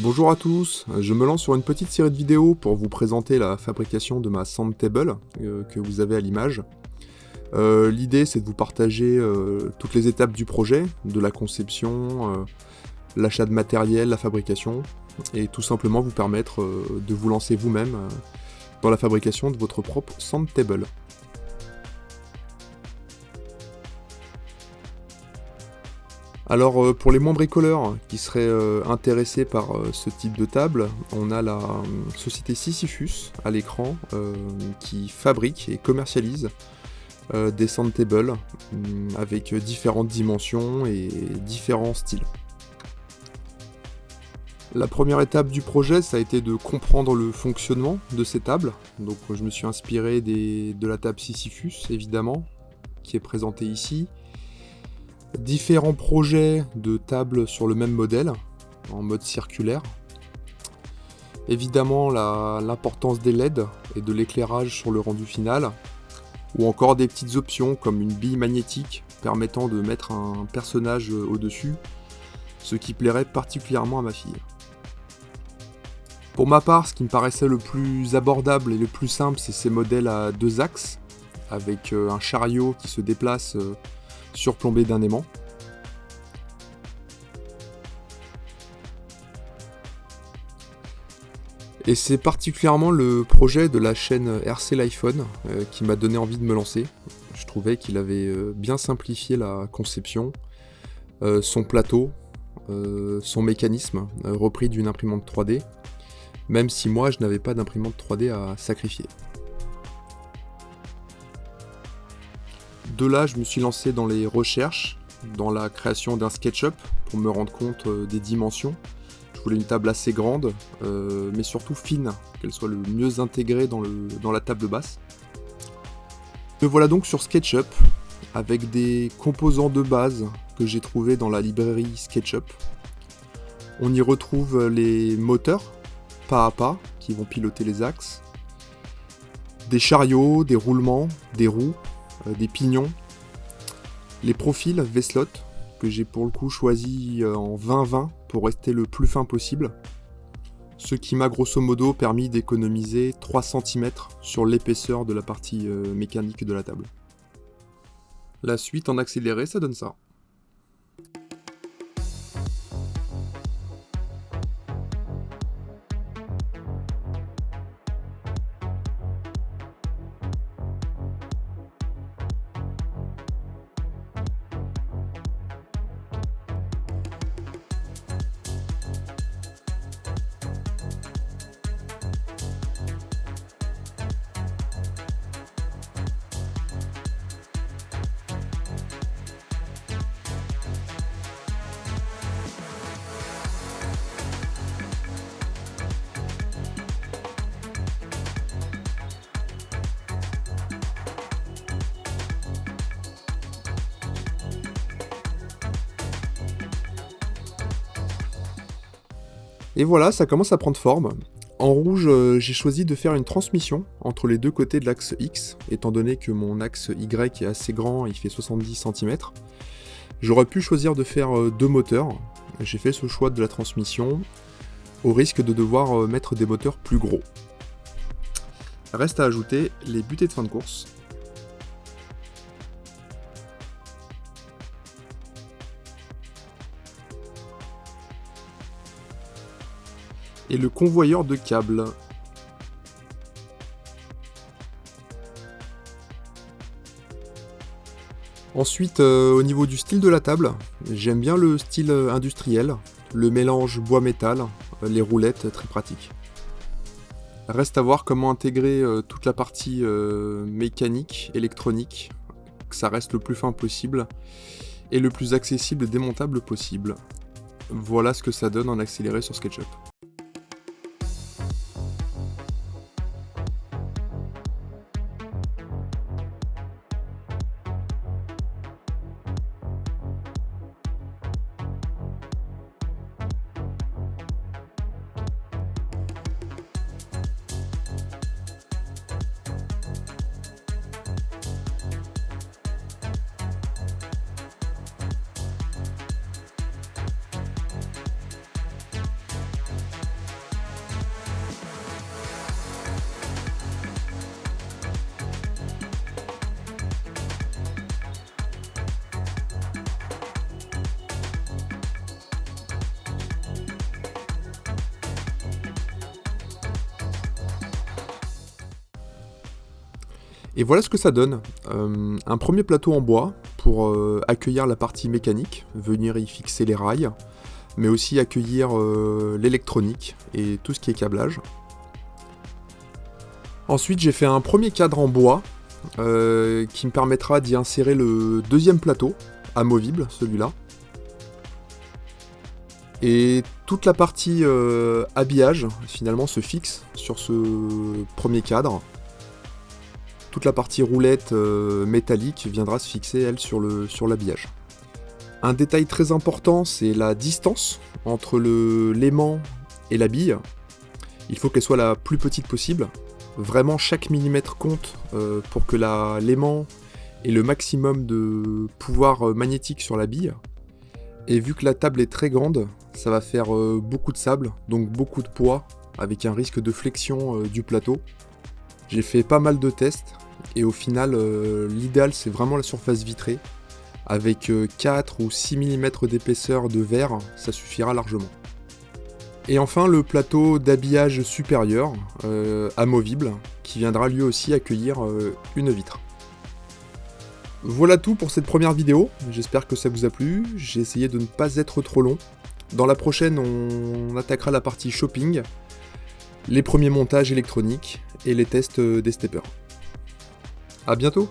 Bonjour à tous, je me lance sur une petite série de vidéos pour vous présenter la fabrication de ma Sand Table que vous avez à l'image. L'idée c'est de vous partager toutes les étapes du projet, de la conception, l'achat de matériel, la fabrication, et tout simplement vous permettre de vous lancer vous-même dans la fabrication de votre propre Sand Table. Alors pour les moins bricoleurs qui seraient intéressés par ce type de table, on a la société Sisyphus à l'écran qui fabrique et commercialise des Sand Tables avec différentes dimensions et différents styles. La première étape du projet, ça a été de comprendre le fonctionnement de ces tables. Donc je me suis inspiré de la table Sisyphus évidemment, qui est présentée ici. Différents projets de tables sur le même modèle, en mode circulaire. Évidemment l'importance des LED et de l'éclairage sur le rendu final, ou encore des petites options comme une bille magnétique permettant de mettre un personnage au-dessus, ce qui plairait particulièrement à ma fille. Pour ma part, ce qui me paraissait le plus abordable et le plus simple, c'est ces modèles à 2 axes, avec un chariot qui se déplace surplombé d'un aimant. Et c'est particulièrement le projet de la chaîne RC l'iPhone qui m'a donné envie de me lancer. Je trouvais qu'il avait bien simplifié la conception, son plateau, son mécanisme, repris d'une imprimante 3D, même si moi je n'avais pas d'imprimante 3D à sacrifier. De là, je me suis lancé dans les recherches, dans la création d'un SketchUp pour me rendre compte des dimensions. Je voulais une table assez grande, mais surtout fine, qu'elle soit le mieux intégrée dans la table basse. Me voilà donc sur SketchUp, avec des composants de base que j'ai trouvés dans la librairie SketchUp. On y retrouve les moteurs, pas à pas, qui vont piloter les axes, des chariots, des roulements, des roues, des pignons, les profils V-slot que j'ai pour le coup choisi en 20-20 pour rester le plus fin possible, ce qui m'a grosso modo permis d'économiser 3 cm sur l'épaisseur de la partie mécanique de la table. La suite en accéléré, ça donne ça. Et voilà, ça commence à prendre forme. En rouge, j'ai choisi de faire une transmission entre les deux côtés de l'axe X, étant donné que mon axe Y est assez grand, il fait 70 cm. J'aurais pu choisir de faire 2 moteurs. J'ai fait ce choix de la transmission, au risque de devoir mettre des moteurs plus gros. Reste à ajouter les butées de fin de course. Et le convoyeur de câbles. Ensuite, au niveau du style de la table, j'aime bien le style industriel, le mélange bois-métal, les roulettes très pratiques. Reste à voir comment intégrer toute la partie mécanique, électronique, que ça reste le plus fin possible, et le plus accessible et démontable possible. Voilà ce que ça donne en accéléré sur SketchUp. Et voilà ce que ça donne. Un premier plateau en bois pour accueillir la partie mécanique, venir y fixer les rails, mais aussi accueillir l'électronique et tout ce qui est câblage. Ensuite, j'ai fait un premier cadre en bois qui me permettra d'y insérer le deuxième plateau, amovible, celui-là. Et toute la partie habillage, finalement, se fixe sur ce premier cadre. Toute la partie roulette métallique viendra se fixer, elle, sur l'habillage. Un détail très important, c'est la distance entre l'aimant et la bille. Il faut qu'elle soit la plus petite possible. Vraiment, chaque millimètre compte pour que l'aimant ait le maximum de pouvoir magnétique sur la bille. Et vu que la table est très grande, ça va faire beaucoup de sable, donc beaucoup de poids, avec un risque de flexion du plateau. J'ai fait pas mal de tests, et au final, l'idéal c'est vraiment la surface vitrée. Avec 4 ou 6 mm d'épaisseur de verre, ça suffira largement. Et enfin le plateau d'habillage supérieur, amovible, qui viendra lui aussi accueillir une vitre. Voilà tout pour cette première vidéo, j'espère que ça vous a plu, j'ai essayé de ne pas être trop long. Dans la prochaine, on attaquera la partie shopping, les premiers montages électroniques et les tests des steppers. A bientôt!